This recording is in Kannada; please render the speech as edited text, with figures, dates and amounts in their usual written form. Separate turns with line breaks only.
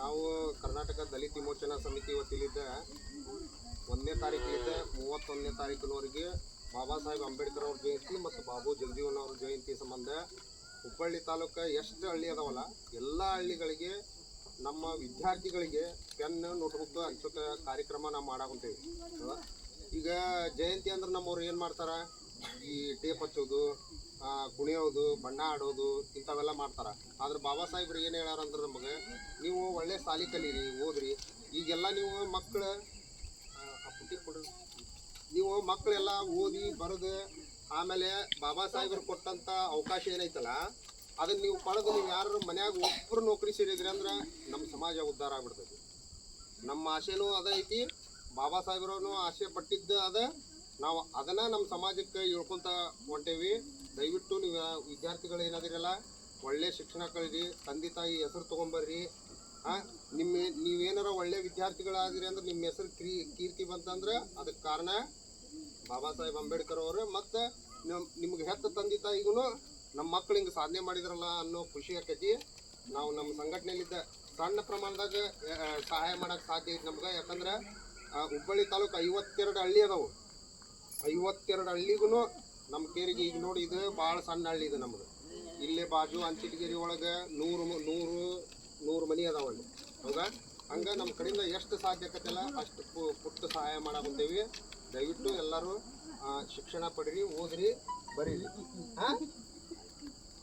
ನಾವು ಕರ್ನಾಟಕ ದಲಿತ ವಿಮೋಚನಾ ಸಮಿತಿ ವತಿಲಿದ್ದ 1ನೇ ತಾರೀಕಿನಿಂದ 31ನೇ ತಾರೀಕಿನವರೆಗೆ ಬಾಬಾ ಸಾಹೇಬ್ ಅಂಬೇಡ್ಕರ್ ಅವ್ರ ಜಯಂತಿ ಮತ್ತು ಬಾಬು ಜಗಜೀವನ್ ಅವ್ರ ಜಯಂತಿ ಸಂಬಂಧ ಹುಬ್ಬಳ್ಳಿ ತಾಲೂಕು ಎಷ್ಟು ಹಳ್ಳಿ ಅದಾವಲ್ಲ ಎಲ್ಲ ಹಳ್ಳಿಗಳಿಗೆ ನಮ್ಮ ವಿದ್ಯಾರ್ಥಿಗಳಿಗೆ ಪೆನ್ ನೋಟ್ಬುಕ್ ಹಂಚೋಕೆ ಕಾರ್ಯಕ್ರಮ ನಾವು ಮಾಡಾಕೊಂತೀವಿ. ಈಗ ಜಯಂತಿ ಅಂದ್ರೆ ನಮ್ಮವ್ರು ಏನು ಮಾಡ್ತಾರೆ, ಈ ಟೇಪ್ ಹಚ್ಚೋದು, ಕುಣಿಯೋದು, ಬಣ್ಣ ಆಡೋದು ಇಂಥವೆಲ್ಲ ಮಾಡ್ತಾರೆ. ಆದ್ರೆ ಬಾಬಾ ಸಾಹೇಬ್ರು ಏನು ಹೇಳ್ಯಾರಂದ್ರೆ ನಮಗೆ, ನೀವು ಒಳ್ಳೆ ಶಾಲೆ ಕಲೀರಿ, ಓದ್ರಿ. ಈಗೆಲ್ಲ ನೀವು ಮಕ್ಕಳೆಲ್ಲ ಓದಿ ಬರೆದು ಆಮೇಲೆ ಬಾಬಾ ಸಾಹೇಬ್ರು ಕೊಟ್ಟಂಥ ಅವಕಾಶ ಏನೈತಲ್ಲ ಅದನ್ನು ನೀವು ಪಡೆದು ನೀವು ಯಾರು ಮನ್ಯಾಗ ಒಬ್ಬರು ನೌಕರಿ ಸೇರಿದ್ರಿ ಅಂದ್ರೆ ನಮ್ಮ ಸಮಾಜ ಉದ್ಧಾರ ಆಗ್ಬಿಡ್ತೈತಿ. ನಮ್ಮ ಆಸೆನೂ ಅದ ಐತಿ, ಬಾಬಾ ಸಾಹೇಬ್ರೂ ಆಸೆ ಪಟ್ಟಿದ್ದು ಅದ. ನಾವು ಅದನ್ನು ನಮ್ಮ ಸಮಾಜಕ್ಕೆ ಹೇಳ್ಕೊತ ಹೊಂಟೇವಿ. ದಯವಿಟ್ಟು ನೀವು ವಿದ್ಯಾರ್ಥಿಗಳು ಏನಾದಿರಲ್ಲ ಒಳ್ಳೆ ಶಿಕ್ಷಣ ಕಳೀರಿ, ತಂದೆ ತಾಯಿ ಹೆಸರು ತೊಗೊಂಬರ್ರಿ. ನೀವೇನಾರ ಒಳ್ಳೆ ವಿದ್ಯಾರ್ಥಿಗಳಾದಿರಿ ಅಂದ್ರೆ ನಿಮ್ಮ ಹೆಸರು ಕೀರ್ತಿ ಬಂತಂದ್ರೆ ಅದಕ್ಕೆ ಕಾರಣ ಬಾಬಾ ಸಾಹೇಬ್ ಅಂಬೇಡ್ಕರ್ ಅವರು. ಮತ್ತು ನಿಮ್ಗೆ ಹೆತ್ತ ತಂದೆ ತಾಯಿಗೂ ನಮ್ಮ ಮಕ್ಳು ಹಿಂಗೆ ಸಾಧನೆ ಮಾಡಿದ್ರಲ್ಲ ಅನ್ನೋ ಖುಷಿ ಆಕೈತಿ. ನಾವು ನಮ್ಮ ಸಂಘಟನೆಯಲ್ಲಿದ್ದ ಸಣ್ಣ ಪ್ರಮಾಣದಾಗ ಸಹಾಯ ಮಾಡೋಕ್ಕೆ ಸಾಧ್ಯ ಐತಿ ನಮ್ಗೆ. ಯಾಕಂದ್ರೆ ಹುಬ್ಬಳ್ಳಿ ತಾಲೂಕು 52 ಹಳ್ಳಿ ಅದಾವು. 52 ಹಳ್ಳಿಗೂ ನಮ್ಮ ಕೇರಿಗೆ ಈಗ ನೋಡಿ, ಇದು ಭಾಳ ಸಣ್ಣ ಹಳ್ಳಿ ಇದು ನಮ್ದು. ಇಲ್ಲೇ ಬಾಜು ಅಂಚಿಟಗಿರಿ ಒಳಗೆ 100 ಮನೆ ಅದಾವಲ್ಲಿ. ಹೌದಾ? ಹಂಗೆ ನಮ್ಮ ಕಡೆಯಿಂದ ಎಷ್ಟು ಸಾಧ್ಯ ಆಕತ್ತಲ್ಲ ಅಷ್ಟು ಪುಟ್ಟ ಸಹಾಯ ಮಾಡಾಕೊಂತೇವಿ. ದಯವಿಟ್ಟು ಎಲ್ಲರೂ ಶಿಕ್ಷಣ ಪಡೀರಿ, ಓದ್ರಿ, ಬರೀರಿ.